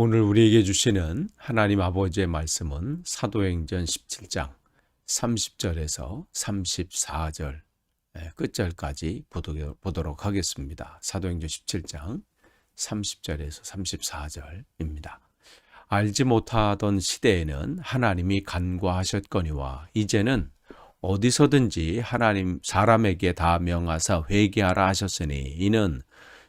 오늘 우리에게 주시는 하나님 아버지의 말씀은 사도행전 17장 30절에서 34절 끝절까지 보도록 하겠습니다. 사도행전 17장 30절에서 34절입니다. 알지 못하던 시대에는 하나님이 간과하셨거니와 이제는 어디서든지 하나님 사람에게 다 명하사 회개하라 하셨으니 이는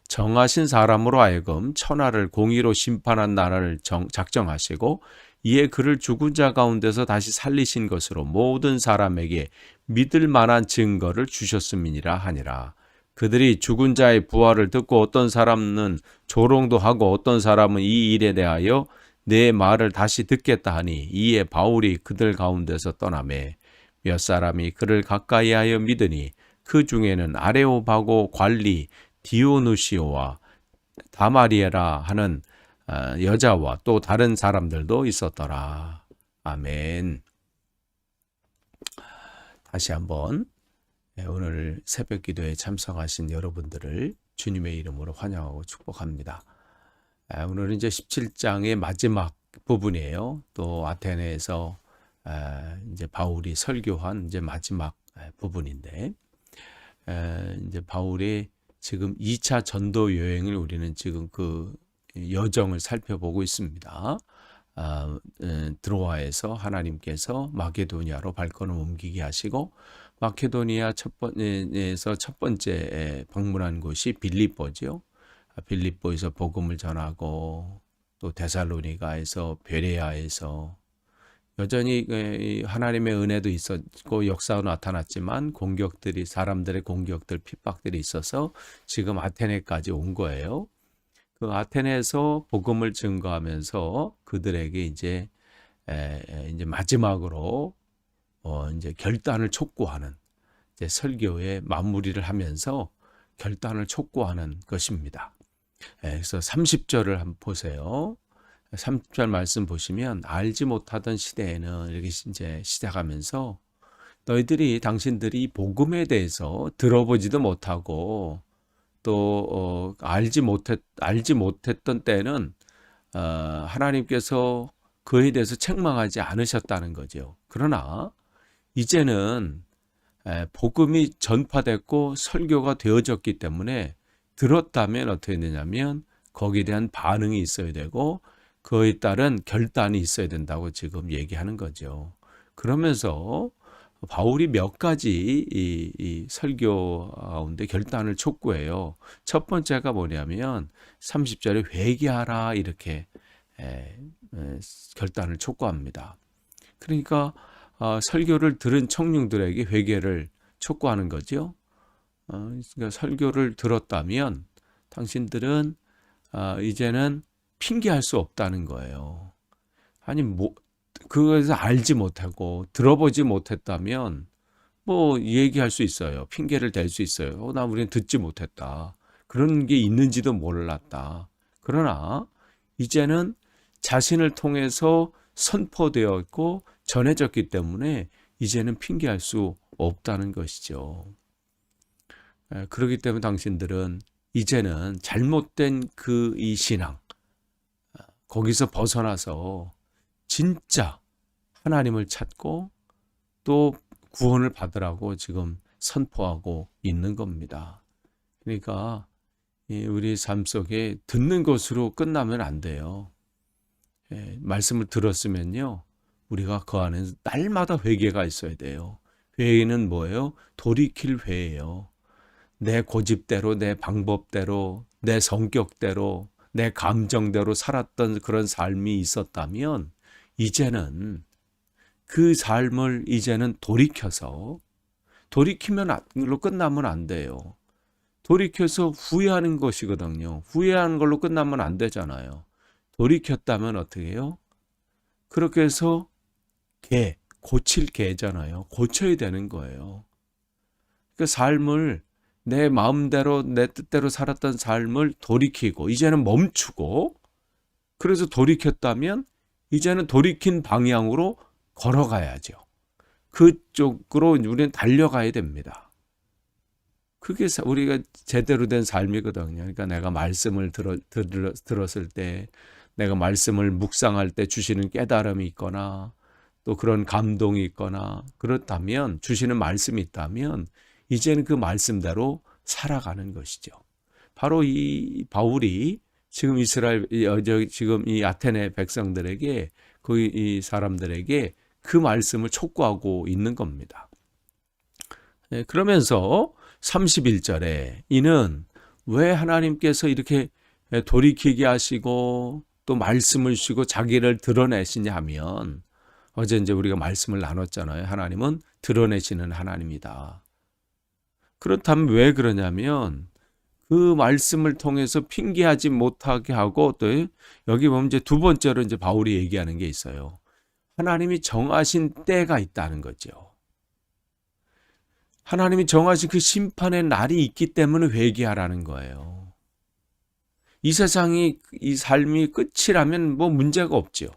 정하신 사람으로 하여금 천하를 공의로 심판한 나라를 작정하시고 이에 그를 죽은 자 가운데서 다시 살리신 것으로 모든 사람에게 믿을 만한 증거를 주셨음이니라 하니라. 그들이 죽은 자의 부활을 듣고 어떤 사람은 조롱도 하고 어떤 사람은 이 일에 대하여 내 말을 다시 듣겠다 하니 이에 바울이 그들 가운데서 떠나매 몇 사람이 그를 가까이하여 믿으니 그 중에는 아레오바고 관리 디오누시오와 다마리에라 하는 여자와 또 다른 사람들도 있었더라. 아멘. 다시 한번 오늘 새벽 기도에 참석하신 여러분들을 주님의 이름으로 환영하고 축복합니다. 오늘은 이제 17장의 마지막 부분이에요. 또 아테네에서 이제 바울이 설교한 이제 마지막 부분인데 이제 바울이 지금 2차 전도 여행을 우리는 지금 그 여정을 살펴보고 있습니다. 드로아에서 하나님께서 마게도니아로 발걸음 옮기게 하시고 마케도니아 에서 첫 번째 방문한 곳이 빌립보죠. 빌립보에서 복음을 전하고 또 데살로니가에서 베레아에서 여전히 하나님의 은혜도 있었고 역사가 나타났지만 공격들이 사람들의 공격들 핍박들이 있어서 지금 아테네까지 온 거예요. 그 아테네에서 복음을 증거하면서 그들에게 이제 마지막으로 이제 결단을 촉구하는 이제 설교의 마무리를 하면서 결단을 촉구하는 것입니다. 그래서 30절을 한번 보세요. 30절 말씀 보시면 알지 못하던 시대에는 이렇게 이제 시작하면서 당신들이 복음에 대해서 들어보지도 못하고 또 알지 못했던 때는 하나님께서 그에 대해서 책망하지 않으셨다는 거죠. 그러나 이제는 복음이 전파됐고 설교가 되어졌기 때문에 들었다면 어떻게 되냐면 거기에 대한 반응이 있어야 되고 그에 따른 결단이 있어야 된다고 지금 얘기하는 거죠. 그러면서 바울이 몇 가지 이 설교 가운데 결단을 촉구해요. 첫 번째가 뭐냐면 30절에 회개하라 이렇게 결단을 촉구합니다. 그러니까 설교를 들은 청중들에게 회개를 촉구하는 거죠. 그러니까 설교를 들었다면 당신들은 이제는 핑계할 수 없다는 거예요. 아니 그것을 알지 못하고 들어보지 못했다면 얘기할 수 있어요. 핑계를 댈 수 있어요. 우리는 듣지 못했다. 그런 게 있는지도 몰랐다. 그러나 이제는 자신을 통해서 선포되어 있고 전해졌기 때문에 이제는 핑계할 수 없다는 것이죠. 그렇기 때문에 당신들은 이제는 잘못된 이 신앙 거기서 벗어나서 진짜 하나님을 찾고 또 구원을 받으라고 지금 선포하고 있는 겁니다. 그러니까 우리 삶 속에 듣는 것으로 끝나면 안 돼요. 말씀을 들었으면요. 우리가 그 안에 날마다 회개가 있어야 돼요. 회개는 뭐예요? 돌이킬 회예요. 내 고집대로, 내 방법대로, 내 성격대로 내 감정대로 살았던 그런 삶이 있었다면 이제는 그 삶을 돌이키면 끝나면 안 돼요. 돌이켜서 후회하는 것이거든요. 후회하는 걸로 끝나면 안 되잖아요. 돌이켰다면 어떻게 해요? 그렇게 해서 고칠 개잖아요. 고쳐야 되는 거예요. 그 삶을 내 마음대로 내 뜻대로 살았던 삶을 돌이키고 이제는 멈추고 그래서 돌이켰다면 이제는 돌이킨 방향으로 걸어가야죠. 그쪽으로 우리는 달려가야 됩니다. 그게 우리가 제대로 된 삶이거든요. 그러니까 내가 말씀을 들었을 때 내가 말씀을 묵상할 때 주시는 깨달음이 있거나 또 그런 감동이 있거나 그렇다면 주시는 말씀이 있다면 이제는 그 말씀대로 살아가는 것이죠. 바로 이 바울이 지금 지금 이 아테네 백성들에게 이 사람들에게 그 말씀을 촉구하고 있는 겁니다. 그러면서 31절에 이는 왜 하나님께서 이렇게 돌이키게 하시고 또 말씀을 주시고 자기를 드러내시냐 하면 어제 이제 우리가 말씀을 나눴잖아요. 하나님은 드러내시는 하나님이다. 그렇다면 왜 그러냐면 그 말씀을 통해서 핑계하지 못하게 하고 또 여기 보면 이제 두 번째로 이제 바울이 얘기하는 게 있어요. 하나님이 정하신 때가 있다는 거죠. 하나님이 정하신 그 심판의 날이 있기 때문에 회개하라는 거예요. 이 세상이 이 삶이 끝이라면 뭐 문제가 없죠.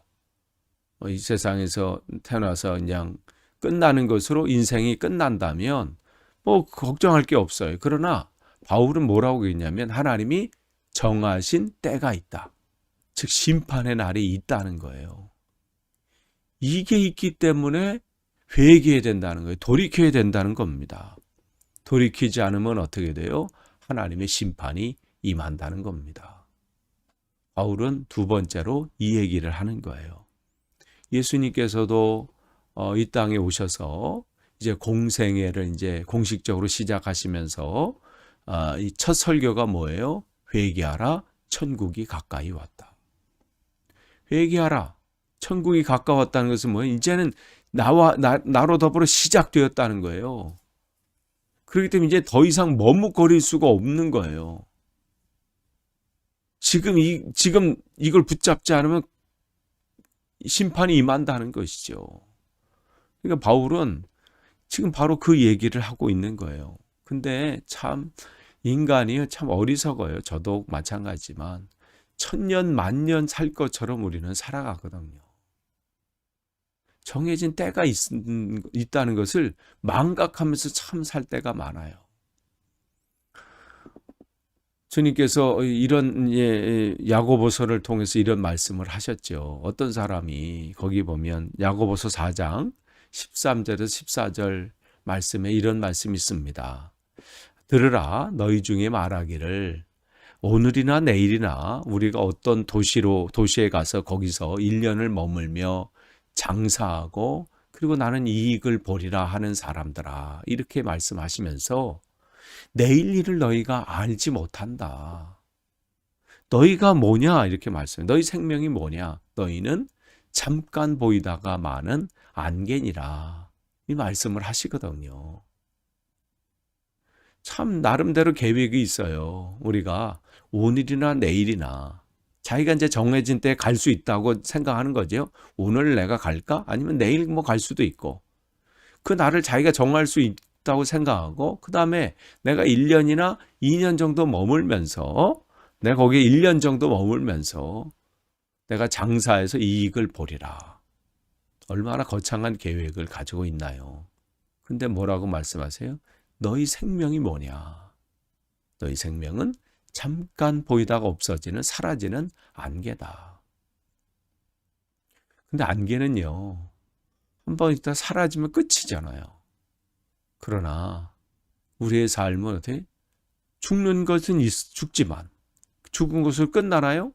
이 세상에서 태어나서 그냥 끝나는 것으로 인생이 끝난다면 뭐 걱정할 게 없어요. 그러나 바울은 뭐라고 했냐면 하나님이 정하신 때가 있다. 즉 심판의 날이 있다는 거예요. 이게 있기 때문에 회개해야 된다는 거예요. 돌이켜야 된다는 겁니다. 돌이키지 않으면 어떻게 돼요? 하나님의 심판이 임한다는 겁니다. 바울은 두 번째로 이 얘기를 하는 거예요. 예수님께서도 이 땅에 오셔서 이제 공생애를 이제 공식적으로 시작하시면서 이 첫 설교가 뭐예요? 회개하라, 천국이 가까이 왔다. 회개하라, 천국이 가까웠다는 것은 뭐예요? 이제는 나로 더불어 시작되었다는 거예요. 그렇기 때문에 이제 더 이상 머뭇거릴 수가 없는 거예요. 지금 이걸 붙잡지 않으면 심판이 임한다는 것이죠. 그러니까 바울은 지금 바로 그 얘기를 하고 있는 거예요. 근데 참 인간이 참 어리석어요. 저도 마찬가지지만 천년 만년 살 것처럼 우리는 살아가거든요. 정해진 때가 있다는 것을 망각하면서 참 살 때가 많아요. 주님께서 이런 야고보서를 통해서 이런 말씀을 하셨죠. 어떤 사람이 거기 보면 야고보서 4장 13절에서 14절 말씀에 이런 말씀이 있습니다. 들으라, 너희 중에 말하기를 오늘이나 내일이나 우리가 어떤 도시에 가서 거기서 1년을 머물며 장사하고 그리고 나는 이익을 보리라 하는 사람들아, 이렇게 말씀하시면서 내일 일을 너희가 알지 못한다. 너희가 뭐냐 이렇게 말씀해요. 너희 생명이 뭐냐? 너희는 잠깐 보이다가 마는 안개니라. 이 말씀을 하시거든요. 참 나름대로 계획이 있어요. 우리가 오늘이나 내일이나 자기가 이제 정해진 때에 갈 수 있다고 생각하는 거죠. 오늘 내가 갈까? 아니면 내일 뭐 갈 수도 있고. 그 날을 자기가 정할 수 있다고 생각하고 그 다음에 내가 1년이나 2년 정도 머물면서 내가 거기에 1년 정도 머물면서 내가 장사해서 이익을 보리라. 얼마나 거창한 계획을 가지고 있나요? 근데 뭐라고 말씀하세요? 너희 생명이 뭐냐? 너희 생명은 잠깐 보이다가 없어지는 사라지는 안개다. 근데 안개는요, 한번 있다 사라지면 끝이잖아요. 그러나 우리의 삶은 어떻게? 죽는 것은 죽지만 죽은 것으로 끝나나요?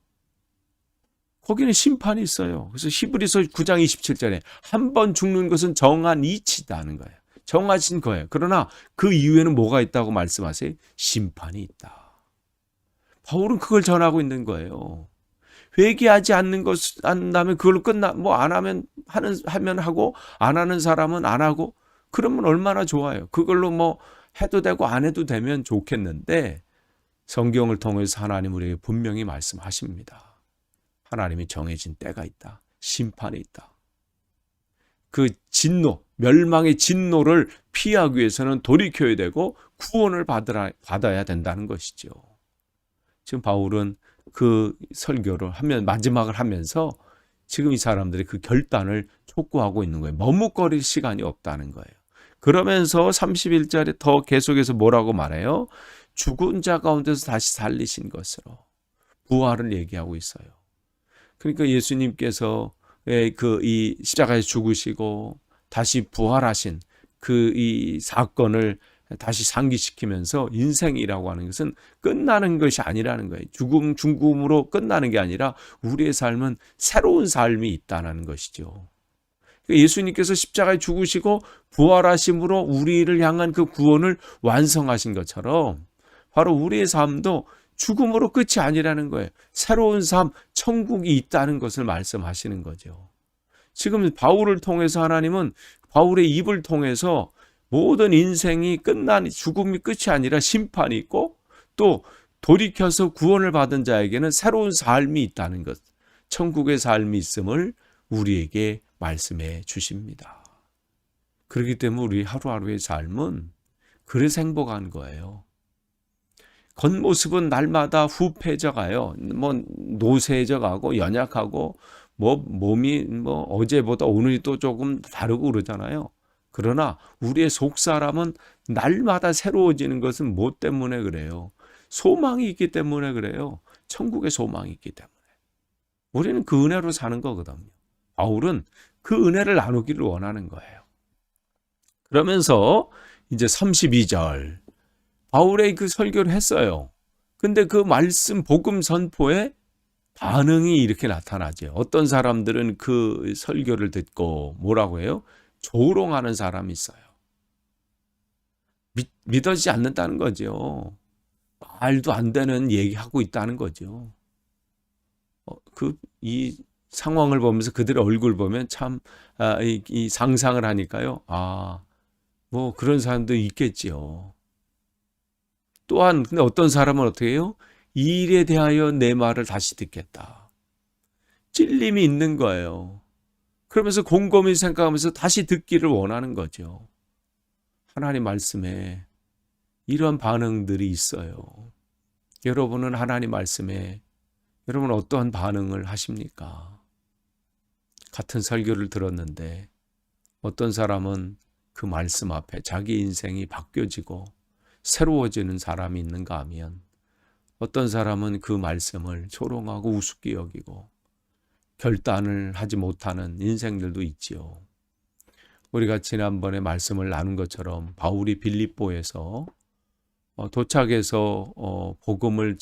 거기는 심판이 있어요. 그래서 히브리서 9장 27절에 한 번 죽는 것은 정한 이치다는 거예요. 정하신 거예요. 그러나 그 이후에는 뭐가 있다고 말씀하세요? 심판이 있다. 바울은 그걸 전하고 있는 거예요. 회개하지 않는 것 한다면 그걸로 안 하면 하면 하고 안 하는 사람은 안 하고 그러면 얼마나 좋아요. 그걸로 뭐 해도 되고 안 해도 되면 좋겠는데 성경을 통해서 하나님 우리에게 분명히 말씀하십니다. 하나님이 정해진 때가 있다. 심판이 있다. 그 진노, 멸망의 진노를 피하기 위해서는 돌이켜야 되고 구원을 받아야 된다는 것이죠. 지금 바울은 그 설교를 마지막을 하면서 지금 이 사람들이 그 결단을 촉구하고 있는 거예요. 머뭇거릴 시간이 없다는 거예요. 그러면서 31절에 더 계속해서 뭐라고 말해요? 죽은 자 가운데서 다시 살리신 것으로 부활을 얘기하고 있어요. 그러니까 예수님께서 그 이 십자가에 죽으시고 다시 부활하신 그 이 사건을 다시 상기시키면서 인생이라고 하는 것은 끝나는 것이 아니라는 거예요. 죽음으로 끝나는 게 아니라 우리의 삶은 새로운 삶이 있다는 것이죠. 예수님께서 십자가에 죽으시고 부활하심으로 우리를 향한 그 구원을 완성하신 것처럼 바로 우리의 삶도 죽음으로 끝이 아니라는 거예요. 새로운 삶, 천국이 있다는 것을 말씀하시는 거죠. 지금 바울을 통해서 하나님은 바울의 입을 통해서 모든 인생이 죽음이 끝이 아니라 심판이 있고 또 돌이켜서 구원을 받은 자에게는 새로운 삶이 있다는 것, 천국의 삶이 있음을 우리에게 말씀해 주십니다. 그렇기 때문에 우리 하루하루의 삶은 그래서 행복한 거예요. 겉모습은 날마다 후패져 가요. 노쇠져 가고 연약하고 몸이 어제보다 오늘이 또 조금 다르고 그러잖아요. 그러나 우리의 속 사람은 날마다 새로워지는 것은 뭐 때문에 그래요? 소망이 있기 때문에 그래요. 천국의 소망이 있기 때문에. 우리는 그 은혜로 사는 거거든요. 바울은 그 은혜를 나누기를 원하는 거예요. 그러면서 이제 32절 바울의 그 설교를 했어요. 근데 그 말씀 복음 선포에 반응이 이렇게 나타나죠. 어떤 사람들은 그 설교를 듣고 뭐라고 해요? 조롱하는 사람이 있어요. 믿어지지 않는다는 거죠. 말도 안 되는 얘기하고 있다는 거죠. 이 상황을 보면서 그들의 얼굴 보면 참 이 상상을 하니까요. 뭐 그런 사람도 있겠지요. 또한 근데 어떤 사람은 어떻게 해요? 이 일에 대하여 내 말을 다시 듣겠다. 찔림이 있는 거예요. 그러면서 곰곰이 생각하면서 다시 듣기를 원하는 거죠. 하나님 말씀에 이런 반응들이 있어요. 여러분은 하나님 말씀에 여러분 어떠한 반응을 하십니까? 같은 설교를 들었는데 어떤 사람은 그 말씀 앞에 자기 인생이 바뀌어지고 새로워지는 사람이 있는가 하면 어떤 사람은 그 말씀을 조롱하고 우습게 여기고 결단을 하지 못하는 인생들도 있지요. 우리가 지난번에 말씀을 나눈 것처럼 바울이 빌립보에서 도착해서 복음을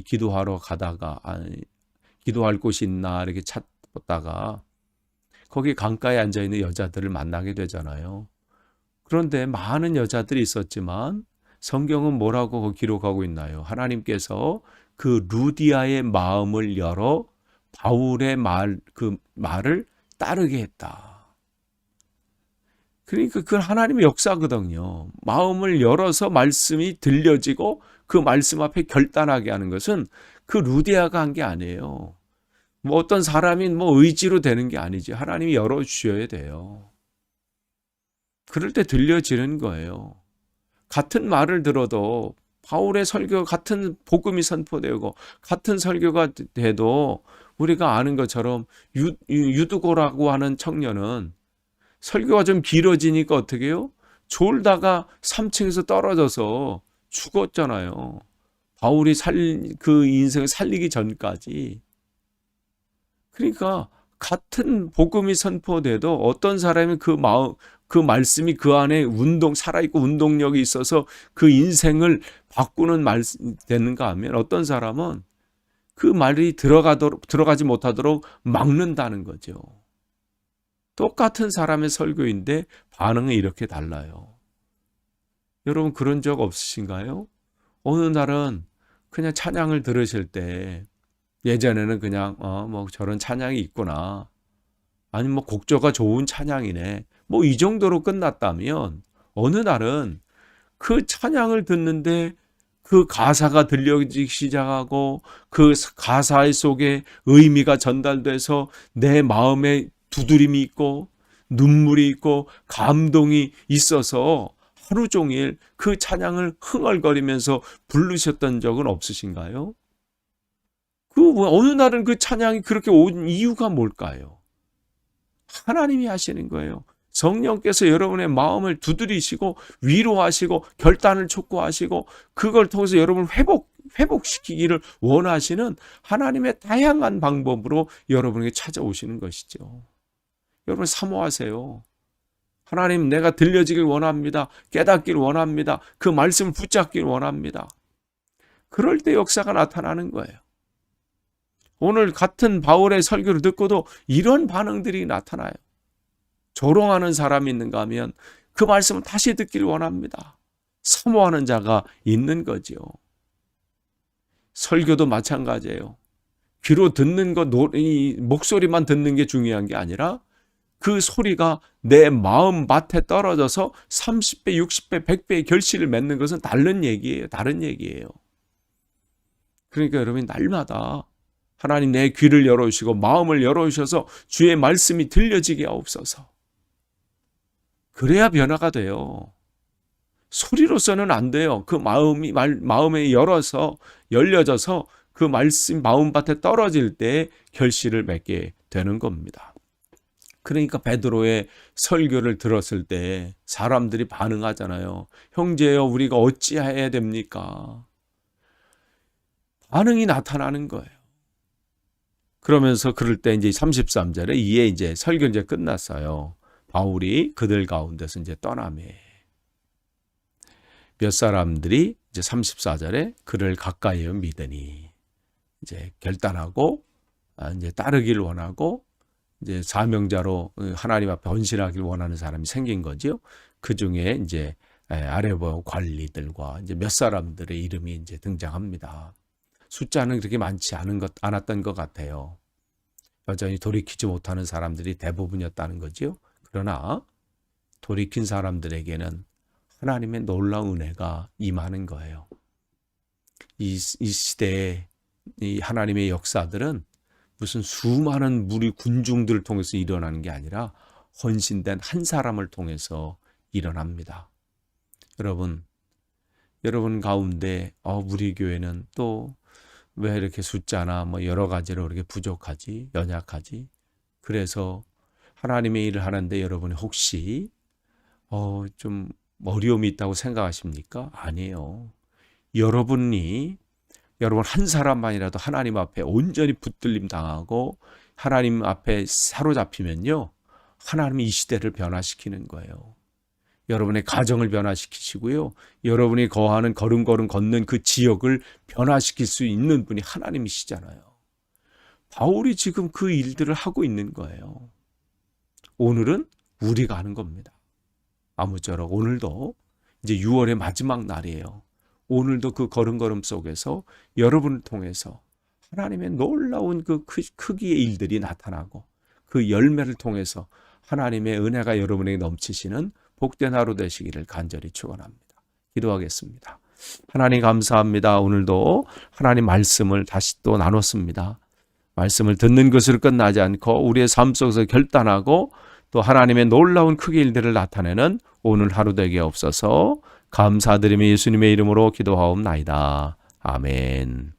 기도하러 가다가 기도할 곳이 있나 이렇게 찾다가 거기 강가에 앉아있는 여자들을 만나게 되잖아요. 그런데 많은 여자들이 있었지만 성경은 뭐라고 기록하고 있나요? 하나님께서 그 루디아의 마음을 열어 바울의 그 말을 따르게 했다. 그러니까 그건 하나님의 역사거든요. 마음을 열어서 말씀이 들려지고 그 말씀 앞에 결단하게 하는 것은 그 루디아가 한 게 아니에요. 뭐 어떤 사람이 의지로 되는 게 아니지. 하나님이 열어주셔야 돼요. 그럴 때 들려지는 거예요. 같은 말을 들어도 바울의 설교 같은 복음이 선포되고 같은 설교가 돼도 우리가 아는 것처럼 유두고라고 하는 청년은 설교가 좀 길어지니까 어떻게 해요? 졸다가 3층에서 떨어져서 죽었잖아요. 바울이 그 인생을 살리기 전까지. 그러니까 같은 복음이 선포돼도 어떤 사람이 그 말씀이 그 안에 살아있고 운동력이 있어서 그 인생을 바꾸는 되는가 하면 어떤 사람은 그 말이 들어가지 못하도록 막는다는 거죠. 똑같은 사람의 설교인데 반응이 이렇게 달라요. 여러분 그런 적 없으신가요? 어느 날은 그냥 찬양을 들으실 때 예전에는 그냥 뭐 저런 찬양이 있구나. 아니 뭐 곡조가 좋은 찬양이네. 뭐 이 정도로 끝났다면 어느 날은 그 찬양을 듣는데 그 가사가 들려지기 시작하고 그 가사 속에 의미가 전달돼서 내 마음에 두드림이 있고 눈물이 있고 감동이 있어서 하루 종일 그 찬양을 흥얼거리면서 부르셨던 적은 없으신가요? 어느 날은 그 찬양이 그렇게 온 이유가 뭘까요? 하나님이 하시는 거예요. 성령께서 여러분의 마음을 두드리시고 위로하시고 결단을 촉구하시고 그걸 통해서 여러분을 회복시키기를 원하시는 하나님의 다양한 방법으로 여러분에게 찾아오시는 것이죠. 여러분 사모하세요. 하나님, 내가 들려지길 원합니다. 깨닫길 원합니다. 그 말씀을 붙잡길 원합니다. 그럴 때 역사가 나타나는 거예요. 오늘 같은 바울의 설교를 듣고도 이런 반응들이 나타나요. 조롱하는 사람이 있는가 하면 그 말씀을 다시 듣기를 원합니다. 사모하는 자가 있는 거죠. 설교도 마찬가지예요. 귀로 듣는 것, 목소리만 듣는 게 중요한 게 아니라 그 소리가 내 마음 밭에 떨어져서 30배, 60배, 100배의 결실을 맺는 것은 다른 얘기예요. 다른 얘기예요. 그러니까 여러분 날마다 하나님 내 귀를 열어주시고 마음을 열어주셔서 주의 말씀이 들려지게 하옵소서. 그래야 변화가 돼요. 소리로서는 안 돼요. 그 마음에 열려져서 그 말씀 마음밭에 떨어질 때 결실을 맺게 되는 겁니다. 그러니까 베드로의 설교를 들었을 때 사람들이 반응하잖아요. 형제여, 우리가 어찌해야 됩니까? 반응이 나타나는 거예요. 그러면서 그럴 때 이제 33절에 이에 이제 설교 이제 끝났어요. 바울이 그들 가운데서 이제 떠나매. 몇 사람들이 이제 34절에 그를 가까이에 믿으니 이제 결단하고 이제 따르기를 원하고 이제 사명자로 하나님 앞에 헌신하기를 원하는 사람이 생긴 거죠. 그 중에 이제 아레보 관리들과 이제 몇 사람들의 이름이 이제 등장합니다. 숫자는 그렇게 많지 않았던 것 같아요. 여전히 돌이키지 못하는 사람들이 대부분이었다는 거죠. 그러나 돌이킨 사람들에게는 하나님의 놀라운 은혜가 임하는 거예요. 이 시대에 이 하나님의 역사들은 무슨 수많은 무리 군중들을 통해서 일어나는 게 아니라 헌신된 한 사람을 통해서 일어납니다. 여러분 가운데 우리 교회는 또 왜 이렇게 숫자나 뭐 여러 가지로 이렇게 부족하지, 연약하지? 그래서 하나님의 일을 하는데 여러분이 혹시 좀 어려움이 있다고 생각하십니까? 아니에요. 여러분 한 사람만이라도 하나님 앞에 온전히 붙들림 당하고 하나님 앞에 사로잡히면요, 하나님이 이 시대를 변화시키는 거예요. 여러분의 가정을 변화시키시고요, 여러분이 거하는 걸음걸음 걷는 그 지역을 변화시킬 수 있는 분이 하나님이시잖아요. 바울이 지금 그 일들을 하고 있는 거예요. 오늘은 우리가 하는 겁니다. 아무쪼록 오늘도 이제 6월의 마지막 날이에요. 오늘도 그 걸음걸음 속에서 여러분을 통해서 하나님의 놀라운 그 크기의 일들이 나타나고 그 열매를 통해서 하나님의 은혜가 여러분에게 넘치시는 복된 하루 되시기를 간절히 축원합니다. 기도하겠습니다. 하나님 감사합니다. 오늘도 하나님 말씀을 다시 또 나눴습니다. 말씀을 듣는 것으로 끝나지 않고 우리의 삶 속에서 결단하고 또 하나님의 놀라운 크기 일들을 나타내는 오늘 하루 되게 없어서 감사드리며 예수님의 이름으로 기도하옵나이다. 아멘.